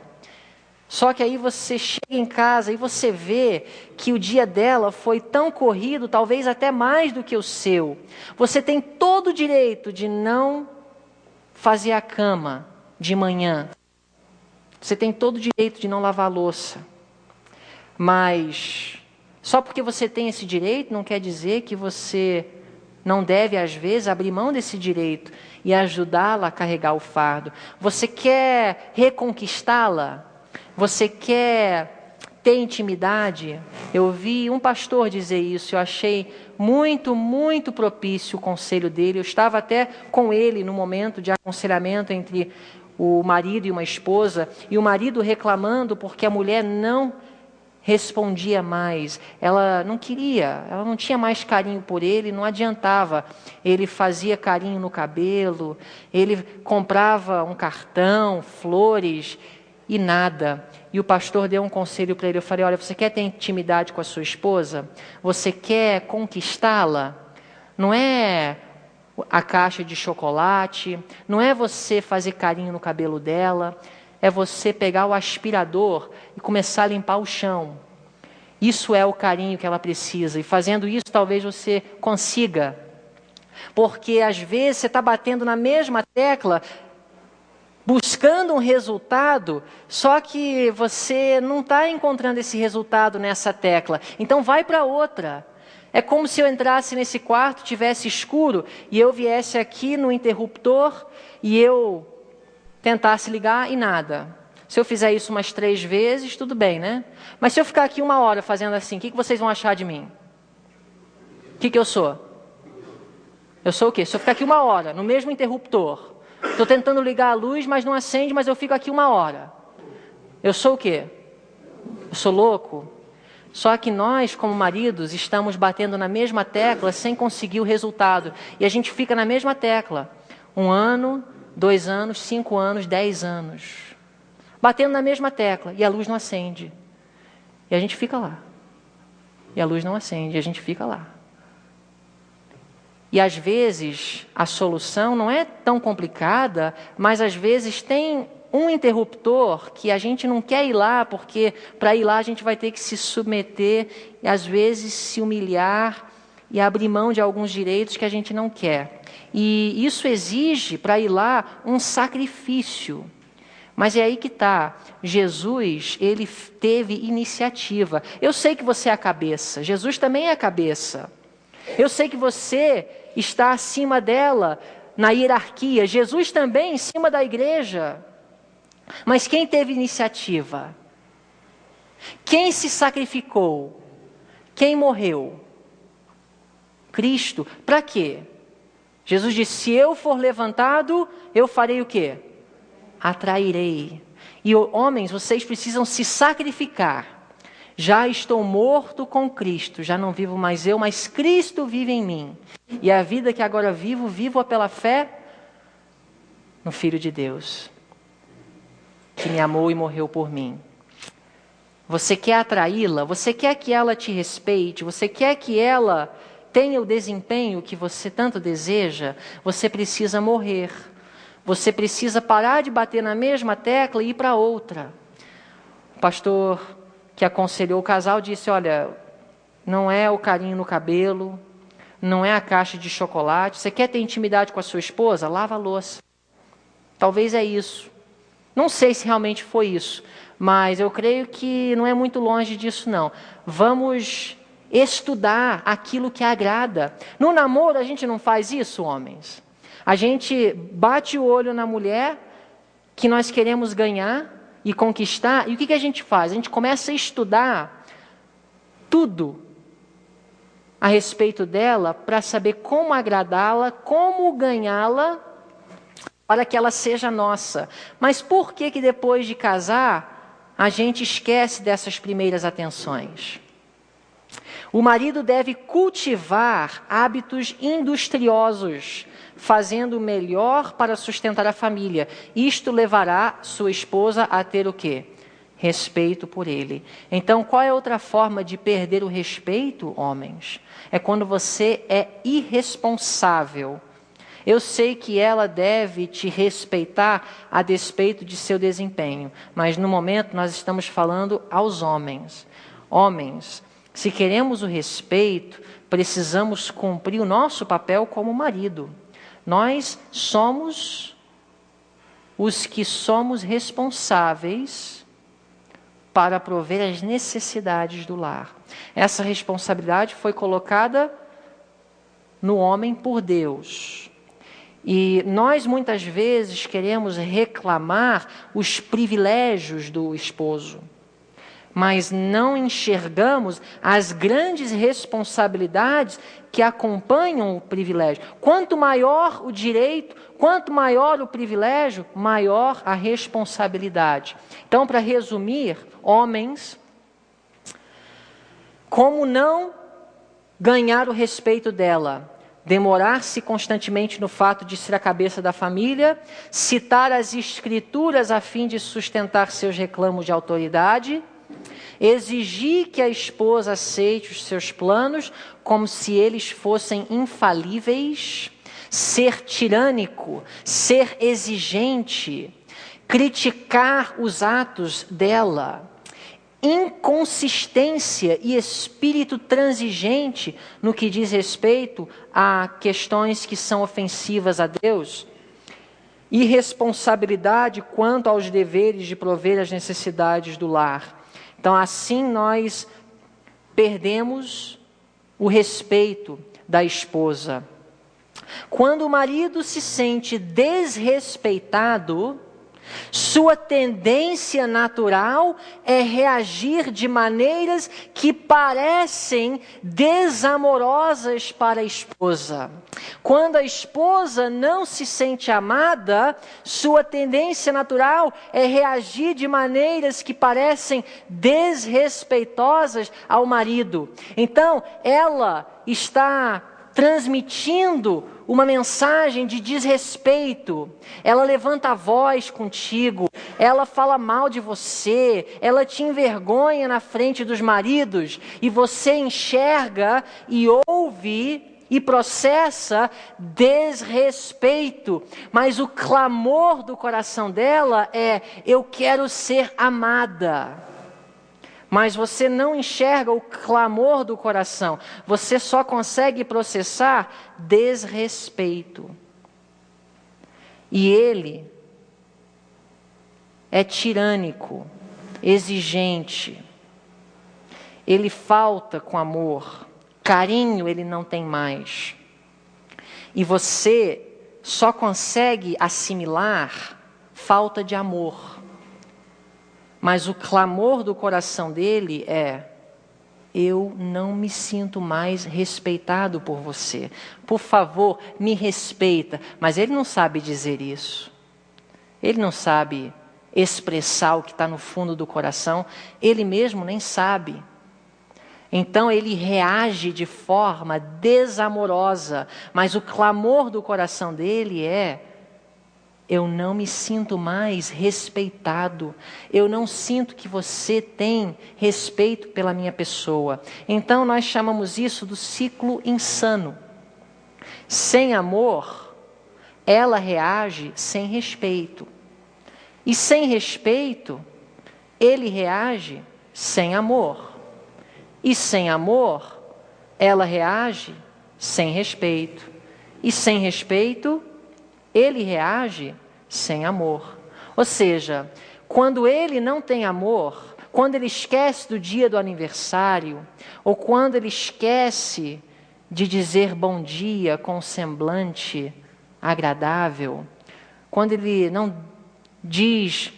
Só que aí você chega em casa e você vê que o dia dela foi tão corrido, talvez até mais do que o seu. Você tem todo o direito de não fazer a cama de manhã. Você tem todo o direito de não lavar a louça. Mas só porque você tem esse direito não quer dizer que você não deve, às vezes, abrir mão desse direito e ajudá-la a carregar o fardo. Você quer reconquistá-la? Você quer ter intimidade? Eu vi um pastor dizer isso, eu achei muito, muito propício o conselho dele. Eu estava até com ele no momento de aconselhamento entre o marido e uma esposa, e o marido reclamando porque a mulher não respondia mais, ela não queria, ela não tinha mais carinho por ele, não adiantava. Ele fazia carinho no cabelo, ele comprava um cartão, flores e nada. E o pastor deu um conselho para ele, eu falei: olha, você quer ter intimidade com a sua esposa? Você quer conquistá-la? Não é a caixa de chocolate, não é você fazer carinho no cabelo dela, é você pegar o aspirador e começar a limpar o chão. Isso é o carinho que ela precisa. E fazendo isso, talvez você consiga. Porque às vezes você está batendo na mesma tecla, buscando um resultado, só que você não está encontrando esse resultado nessa tecla. Então vai para outra. É como se eu entrasse nesse quarto, tivesse escuro, e eu viesse aqui no interruptor e eu tentasse ligar e nada. Se eu fizer isso umas 3 vezes, tudo bem, né? Mas se eu ficar aqui 1 hora fazendo assim, o que vocês vão achar de mim? O que eu sou? Eu sou o quê? Se eu ficar aqui 1 hora, no mesmo interruptor, estou tentando ligar a luz, mas não acende, mas eu fico aqui 1 hora. Eu sou o quê? Eu sou louco? Só que nós, como maridos, estamos batendo na mesma tecla sem conseguir o resultado. E a gente fica na mesma tecla. 1 ano, 2 anos, 5 anos, 10 anos. Batendo na mesma tecla e a luz não acende. E a gente fica lá. E a luz não acende e a gente fica lá. E às vezes a solução não é tão complicada, mas às vezes tem um interruptor que a gente não quer ir lá, porque para ir lá a gente vai ter que se submeter e às vezes se humilhar e abrir mão de alguns direitos que a gente não quer. E isso exige, para ir lá, um sacrifício. Mas é aí que está. Jesus, ele teve iniciativa. Eu sei que você é a cabeça. Jesus também é a cabeça. Eu sei que você está acima dela na hierarquia. Jesus também em cima da igreja. Mas quem teve iniciativa? Quem se sacrificou? Quem morreu? Cristo. Para quê? Jesus disse: se eu for levantado, eu farei o quê? Atrairei. E homens, vocês precisam se sacrificar. Já estou morto com Cristo, já não vivo mais eu, mas Cristo vive em mim. E a vida que agora vivo, vivo-a pela fé no Filho de Deus, que me amou e morreu por mim. Você quer atraí-la? Você quer que ela te respeite? Você quer que ela tenha o desempenho que você tanto deseja? Você precisa morrer. Você precisa parar de bater na mesma tecla e ir para outra. O pastor que aconselhou o casal disse: olha, não é o carinho no cabelo, não é a caixa de chocolate. Você quer ter intimidade com a sua esposa? Lava a louça. Talvez é isso. Não sei se realmente foi isso, mas eu creio que não é muito longe disso não. Vamos estudar aquilo que agrada. No namoro a gente não faz isso, homens. A gente bate o olho na mulher que nós queremos ganhar e conquistar, e o que a gente faz? A gente começa a estudar tudo a respeito dela para saber como agradá-la, como ganhá-la, para que ela seja nossa. Mas por que depois de casar, a gente esquece dessas primeiras atenções? O marido deve cultivar hábitos industriosos, fazendo o melhor para sustentar a família. Isto levará sua esposa a ter o quê? Respeito por ele. Então, qual é outra forma de perder o respeito, homens? É quando você é irresponsável. Eu sei que ela deve te respeitar a despeito de seu desempenho, mas no momento nós estamos falando aos homens. Homens, se queremos o respeito, precisamos cumprir o nosso papel como marido. Nós somos os que somos responsáveis para prover as necessidades do lar. Essa responsabilidade foi colocada no homem por Deus. E nós muitas vezes queremos reclamar os privilégios do esposo, mas não enxergamos as grandes responsabilidades que acompanham o privilégio. Quanto maior o direito, quanto maior o privilégio, maior a responsabilidade. Então, para resumir, homens, como não ganhar o respeito dela? Demorar-se constantemente no fato de ser a cabeça da família, citar as escrituras a fim de sustentar seus reclamos de autoridade, exigir que a esposa aceite os seus planos como se eles fossem infalíveis, ser tirânico, ser exigente, criticar os atos dela, inconsistência e espírito transigente no que diz respeito a questões que são ofensivas a Deus, irresponsabilidade quanto aos deveres de prover as necessidades do lar. Então, assim nós perdemos o respeito da esposa. Quando o marido se sente desrespeitado, sua tendência natural é reagir de maneiras que parecem desamorosas para a esposa. Quando a esposa não se sente amada, sua tendência natural é reagir de maneiras que parecem desrespeitosas ao marido. Então, ela está transmitindo uma mensagem de desrespeito. Ela levanta a voz contigo, ela fala mal de você, ela te envergonha na frente dos maridos, e você enxerga e ouve e processa desrespeito. Mas o clamor do coração dela é: eu quero ser amada. Mas você não enxerga o clamor do coração. Você só consegue processar desrespeito. E ele é tirânico, exigente. Ele falta com amor. Carinho ele não tem mais. E você só consegue assimilar falta de amor. Mas o clamor do coração dele é: eu não me sinto mais respeitado por você. Por favor, me respeita. Mas ele não sabe dizer isso. Ele não sabe expressar o que está no fundo do coração. Ele mesmo nem sabe. Então ele reage de forma desamorosa. Mas o clamor do coração dele é: eu não me sinto mais respeitado. Eu não sinto que você tem respeito pela minha pessoa. Então nós chamamos isso do ciclo insano. Sem amor, ela reage sem respeito. E sem respeito, ele reage sem amor. E sem amor, ela reage sem respeito. E sem respeito, ele reage sem amor. Ou seja, quando ele não tem amor, quando ele esquece do dia do aniversário, ou quando ele esquece de dizer bom dia com um semblante agradável, quando ele não diz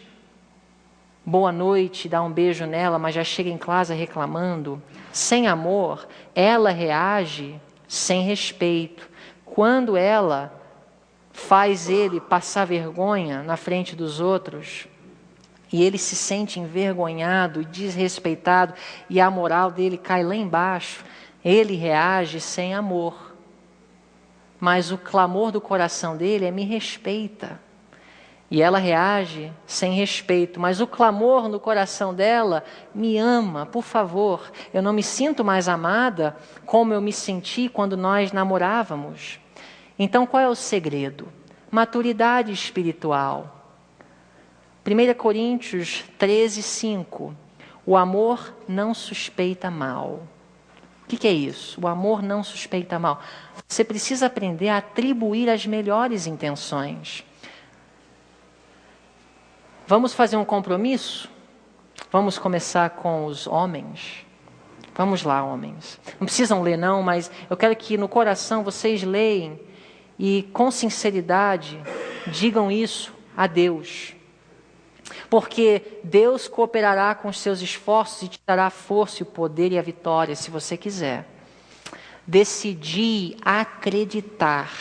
boa noite, dá um beijo nela, mas já chega em casa reclamando, sem amor, ela reage sem respeito. Quando ela faz ele passar vergonha na frente dos outros, e ele se sente envergonhado e desrespeitado, e a moral dele cai lá embaixo, ele reage sem amor. Mas o clamor do coração dele é: me respeita. E ela reage sem respeito, mas o clamor no coração dela: me ama, por favor. Eu não me sinto mais amada como eu me senti quando nós namorávamos. Então, qual é o segredo? Maturidade espiritual. 1 Coríntios 13:5. O amor não suspeita mal. O que é isso? O amor não suspeita mal. Você precisa aprender a atribuir as melhores intenções. Vamos fazer um compromisso? Vamos começar com os homens? Vamos lá, homens. Não precisam ler não, mas eu quero que no coração vocês leem e com sinceridade digam isso a Deus. Porque Deus cooperará com os seus esforços e te dará a força, o poder e a vitória, se você quiser. Decidi acreditar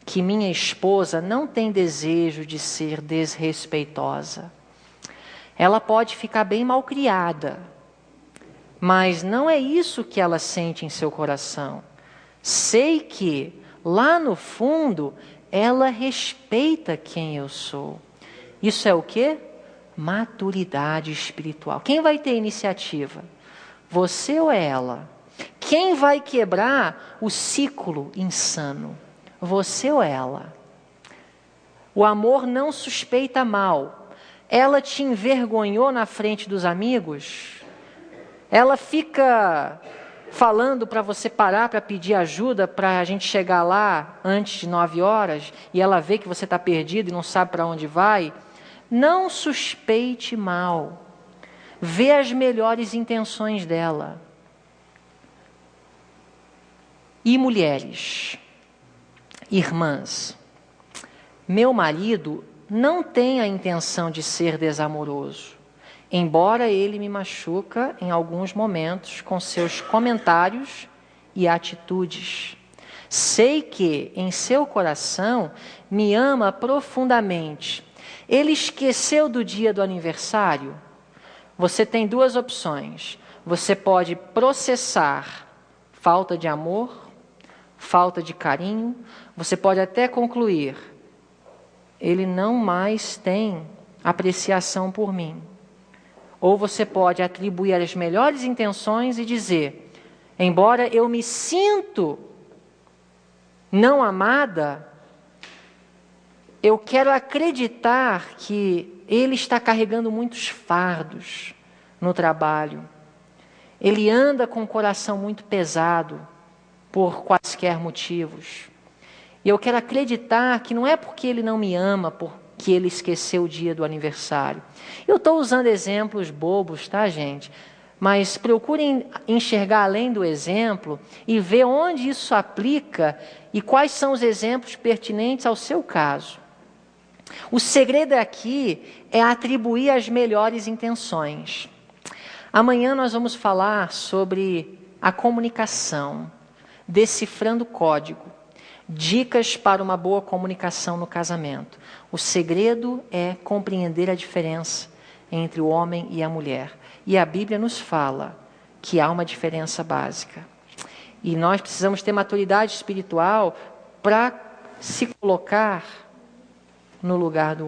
que minha esposa não tem desejo de ser desrespeitosa. Ela pode ficar bem malcriada, mas não é isso que ela sente em seu coração. Sei que, lá no fundo, ela respeita quem eu sou. Isso é o quê? Maturidade espiritual. Quem vai ter iniciativa? Você ou ela? Quem vai quebrar o ciclo insano? Você ou ela? O amor não suspeita mal. Ela te envergonhou na frente dos amigos? Ela fica falando para você parar para pedir ajuda para a gente chegar lá antes de 9 horas e ela vê que você está perdido e não sabe para onde vai? Não suspeite mal. Vê as melhores intenções dela. E mulheres, irmãs, meu marido não tem a intenção de ser desamoroso, embora ele me machuca em alguns momentos com seus comentários e atitudes. Sei que em seu coração me ama profundamente. Ele esqueceu do dia do aniversário? Você tem duas opções. Você pode processar falta de amor, falta de carinho. Você pode até concluir: ele não mais tem apreciação por mim. Ou você pode atribuir as melhores intenções e dizer: embora eu me sinto não amada, eu quero acreditar que ele está carregando muitos fardos no trabalho. Ele anda com o coração muito pesado por quaisquer motivos. E eu quero acreditar que não é porque ele não me ama, porque ele esqueceu o dia do aniversário. Eu estou usando exemplos bobos, tá, gente? Mas procurem enxergar além do exemplo e ver onde isso aplica e quais são os exemplos pertinentes ao seu caso. O segredo aqui é atribuir as melhores intenções. Amanhã nós vamos falar sobre a comunicação, decifrando código, dicas para uma boa comunicação no casamento. O segredo é compreender a diferença entre o homem e a mulher. E a Bíblia nos fala que há uma diferença básica. E nós precisamos ter maturidade espiritual para se colocar no lugar do